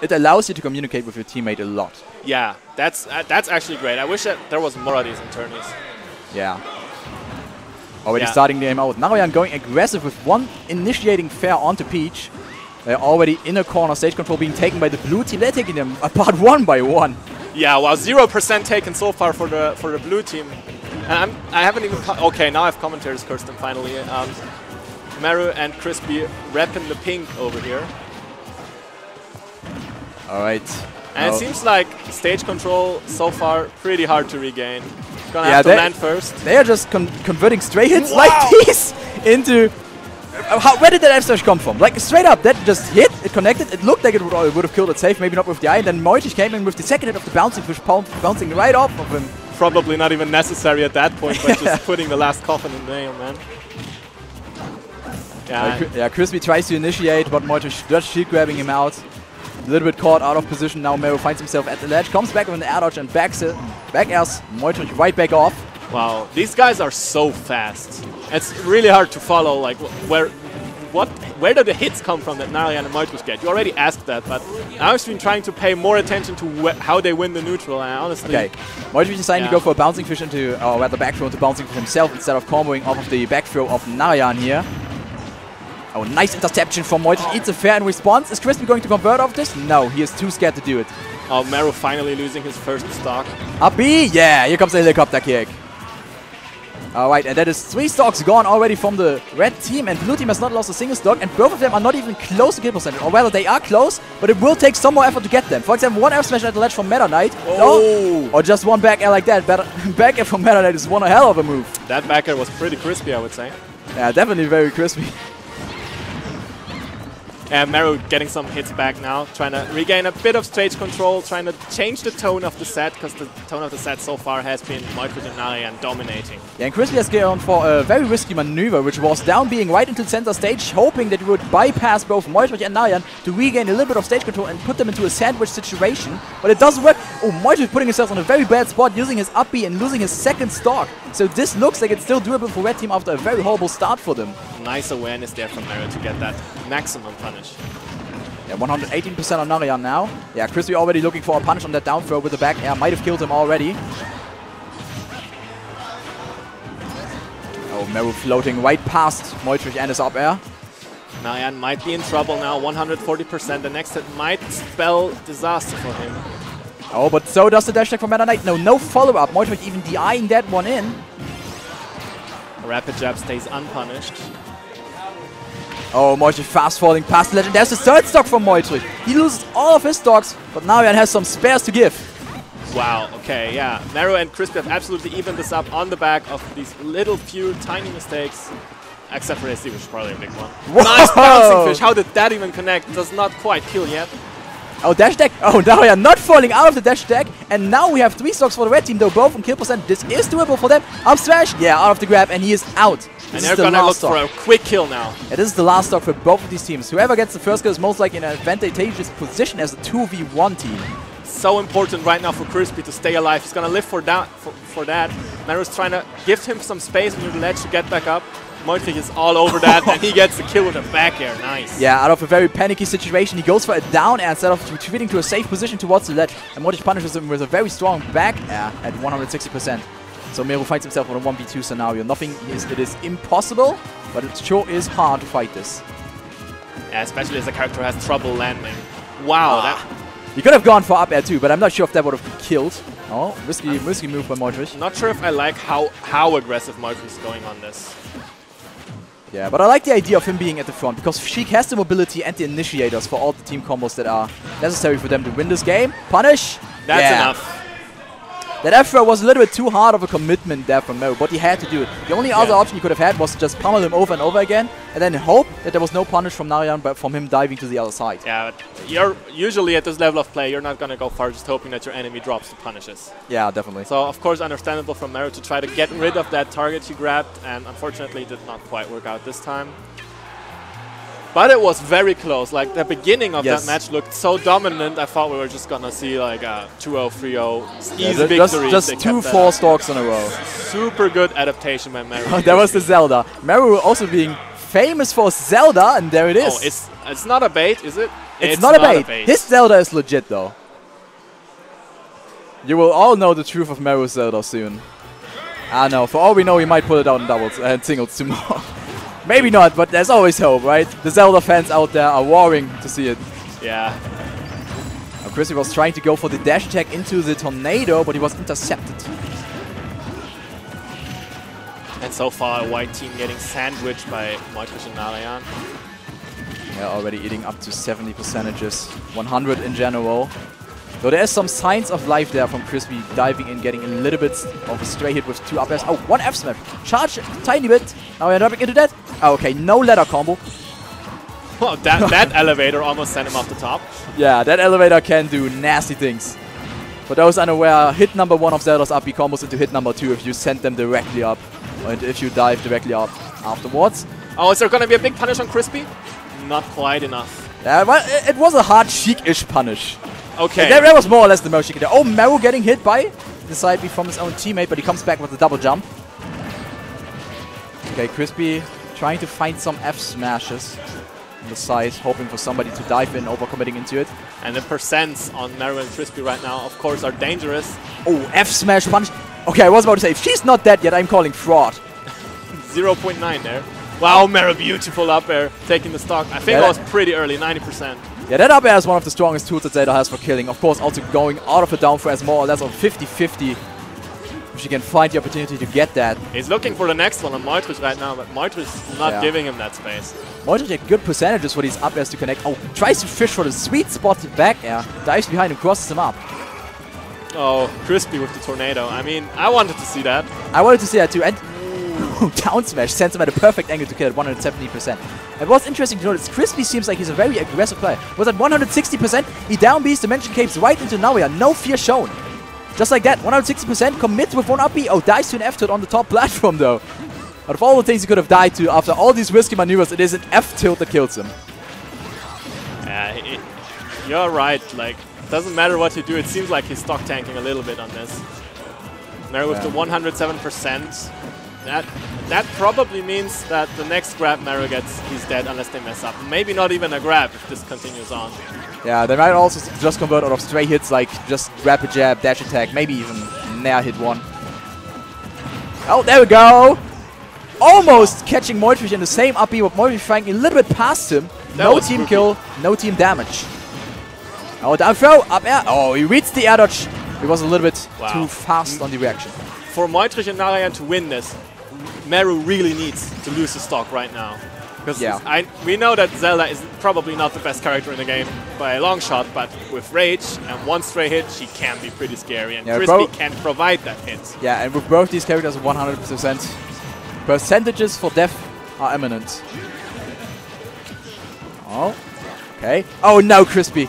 It allows you to communicate with your teammate a lot. Yeah, that's actually great. I wish that there was more of these in tourneys. Yeah. Already starting the game out. Narayan going aggressive with one initiating fair onto Peach. They're already in a corner. Stage control being taken by the blue team. They're taking them apart one by one. Yeah, well, 0% taken so far for the blue team. And I haven't even... Okay, now I have commentators cursed them finally. Meru and Crispy repping the pink over here. Alright. And it seems like stage control so far pretty hard to regain. Gonna have to land first. They are just converting stray hits like these into... where did that F smash come from? Like straight up, that just hit, it connected, it looked like it would have killed it safe, maybe not with the eye, and then Meutrich came in with the second hit of the bouncing fish, bouncing right off of him. Probably not even necessary at that point, but just putting the last coffin in the nail, man. Yeah, Crispy tries to initiate, but Meutrich just shield grabbing him out. A little bit caught out of position now. Meru finds himself at the ledge, comes back with an air dodge and back airs Meutrich right back off. Wow, these guys are so fast. It's really hard to follow. Like where do the hits come from that Narayan and Meutrich get? You already asked that, but I've been trying to pay more attention to how they win the neutral. And honestly, Meutrich deciding to go for a bouncing fish into, or rather back throw into bouncing fish himself instead of comboing off of the back throw of Narayan here. Oh, nice interception from Meutrich. Eats a fair in response. Is Crispy going to convert off this? No, he is too scared to do it. Oh, Meru finally losing his first stock. Up B, yeah, here comes the helicopter kick. Alright, and that is 3 stocks gone already from the red team, and blue team has not lost a single stock, and both of them are not even close to kill percentage. Or rather, they are close, but it will take some more effort to get them. For example, one F smash at the ledge from Meta Knight. Oh. Or just one back air like that. Back air from Meta Knight is one hell of a move. That back air was pretty crispy, I would say. Yeah, definitely very crispy. And Meru getting some hits back now, trying to regain a bit of stage control, trying to change the tone of the set, because the tone of the set so far has been Meutrich and Narayan dominating. Yeah, and Crispy has gone for a very risky maneuver, which was down being right into the center stage, hoping that he would bypass both Meutrich and Narayan to regain a little bit of stage control and put them into a sandwich situation, but it doesn't work. Oh, Meutrich putting himself on a very bad spot, using his up B and losing his second stock. So this looks like it's still doable for red team after a very horrible start for them. Nice awareness there from Meru to get that maximum punish. Yeah, 118% on Narayan now. Yeah, Crispy already looking for a punish on that down throw with the back air. Might have killed him already. Oh, Meru floating right past Meutrich and his up air. Narayan might be in trouble now, 140%. The next hit might spell disaster for him. Oh, but so does the dash attack from Meta Knight. No follow-up. Meutrich even DIing that one in. A rapid jab stays unpunished. Oh, Meutrich fast falling past the legend. There's the third stock from Meutrich. He loses all of his stocks, but Narayan has some spares to give. Wow, okay, yeah. Meru and Crispy have absolutely evened this up on the back of these little few tiny mistakes. Except for AC, which is probably a big one. Whoa! Nice bouncing fish. How did that even connect? Does not quite kill yet. Oh, dash attack. Oh, Narayan not falling out of the dash attack. And now we have 3 stocks for the red team, though both on kill percent. This is doable for them. Up smash. Yeah, out of the grab, and he is out. And they're gonna look for a quick kill now. Yeah, this is the last stock for both of these teams. Whoever gets the first kill is most likely in an advantageous position as a 2v1 team. So important right now for Crispy to stay alive. He's gonna live for that. Meru's trying to give him some space under the ledge to get back up. Meutrich is all over that, and he gets the kill with a back air. Nice. Yeah, out of a very panicky situation, he goes for a down air instead of retreating to a safe position towards the ledge. And Meutrich punishes him with a very strong back air at 160%. So Meru finds himself in a 1v2 scenario. It is impossible, but it sure is hard to fight this. Yeah, especially as the character has trouble landing. Wow. He could have gone for up air too, but I'm not sure if that would have killed. Oh, risky move by Meutrich. Not sure if I like how aggressive Meutrich is going on this. Yeah, but I like the idea of him being at the front, because Sheik has the mobility and the initiators for all the team combos that are necessary for them to win this game. Punish! That's enough. That F throw was a little bit too hard of a commitment there from Meru, but he had to do it. The only other option he could have had was to just pummel him over and over again, and then hope that there was no punish from Narayan, but from him diving to the other side. Yeah, but you're usually at this level of play, you're not going to go far just hoping that your enemy drops the punishes. Yeah, definitely. So, of course, understandable from Meru to try to get rid of that target he grabbed, and unfortunately it did not quite work out this time. But it was very close. Like, the beginning of that match looked so dominant, I thought we were just going to see like a 2-0, 3-0 easy victory. Just 2 4 stocks in a row. Super good adaptation by Meru. That was the Zelda. Meru also being famous for Zelda, and there it is. Oh, it's not a bait, is it? It's not a bait. His Zelda is legit though. You will all know the truth of Meru's Zelda soon. I know, for all we know he might pull it out in doubles and singles tomorrow. Maybe not, but there's always hope, right? The Zelda fans out there are warring to see it. Yeah. Now, Crispy was trying to go for the dash attack into the tornado, but he was intercepted. And so far, a white team getting sandwiched by Meutrich and Narayan. Yeah, already eating up to 70%, 100 in general. Though there is some signs of life there from Crispy diving in, getting a little bit of a stray hit with 2 up airs. Oh, 1 F smash. Charge tiny bit. Now we're dropping into that. Oh, okay, no ladder combo. Well, that elevator almost sent him off the top. Yeah, that elevator can do nasty things. For those unaware, hit number 1 of Zelda's up B combos into hit number 2 if you send them directly up. And if you dive directly up afterwards. Oh, is there going to be a big punish on Crispy? Not quite enough. Yeah, well, it was a hard Sheik-ish punish. Okay. That was more or less the most Sheik. Oh, Meru getting hit by the side B from his own teammate, but he comes back with a double jump. Okay, Crispy trying to find some F smashes on the side, hoping for somebody to dive in, overcommitting into it. And the percents on Meru and Crispy right now, of course, are dangerous. Oh, F smash punish. Okay, I was about to say, if she's not dead yet, I'm calling fraud. 0.9 there. Wow, Meru, beautiful up air, taking the stock. I think that was pretty early, 90%. Yeah, that up air is one of the strongest tools that Zelda has for killing. Of course, also going out of the down throw as more or less of 50-50. If she can find the opportunity to get that. He's looking for the next one on Meutrich right now, but Meutrich is not giving him that space. Meutrich had good percentages for these up airs to connect. Oh, tries to fish for the sweet spot back air. Dives behind and crosses him up. Oh, Crispy with the tornado. I mean, I wanted to see that. I wanted to see that too. And down smash sends him at a perfect angle to kill at 170%. And what's interesting to notice, Crispy seems like he's a very aggressive player. Was at 160%, he down B's Dimension Capes right into Narayan, no fear shown. Just like that, 160%, commits with 1 up B. Oh, dies to an F tilt on the top platform though. Out of all the things he could have died to after all these risky maneuvers, it is an F tilt that kills him. You're right, like, doesn't matter what you do, it seems like he's stock tanking a little bit on this. Meru with the 107%. That probably means that the next grab Meru gets, he's dead unless they mess up. Maybe not even a grab if this continues on. Yeah, they might also just convert out of stray hits like just rapid jab, dash attack, maybe even nair hit 1. Oh, there we go! Almost catching Meutrich in the same up B, but Meutrich flying a little bit past him. No team kill, no team damage. Oh, down throw, up air. Oh, he reads the air dodge. He was a little bit too fast on the reaction. For Meutrich and Narayan to win this, Meru really needs to lose the stock right now. Because we know that Zelda is probably not the best character in the game by a long shot, but with Rage and 1 stray hit, she can be pretty scary. And Crispy can provide that hit. Yeah, and with both these characters, 100%. Percentages for death are imminent. Oh, okay. Oh no, Crispy.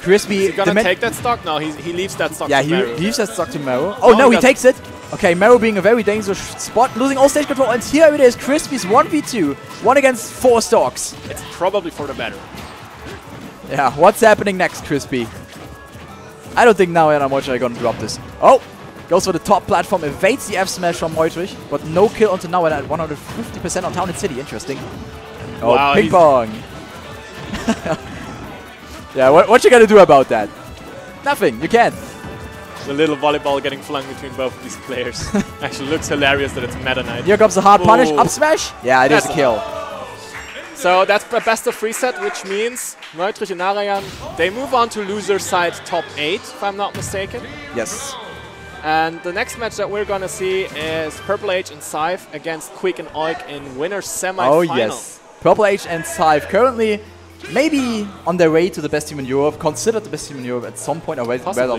Crispy. Is he gonna take that stock? No, he leaves that stock to Meru. Yeah, he leaves that stock to Meru. Oh no, he takes it. Okay, Meru being a very dangerous spot, losing all stage control, and here it is, Crispy's 1v2, 1 against 4 stocks. It's probably for the better. Yeah, what's happening next, Crispy? I don't think Narayan and Meutrich are gonna drop this. Oh, goes for the top platform, evades the F smash from Meutrich, but no kill onto Narayan at 150% on Town and City. Interesting. Oh, wow, ping pong. Yeah, what you gonna do about that? Nothing, you can't. The little volleyball getting flung between both of these players. Actually looks hilarious that it's Meta Knight. Here comes the hard punish, up smash. Yeah, it is a kill. So that's the best of 3 set, which means Meutrich and Narayan, they move on to loser side top 8, if I'm not mistaken. Yes. And the next match that we're gonna see is Purple H and Scythe against Quick and Oik in winner's semi-final. Oh yes. Purple H and Scythe currently maybe on their way to the best team in Europe, considered the best team in Europe at some point, or rather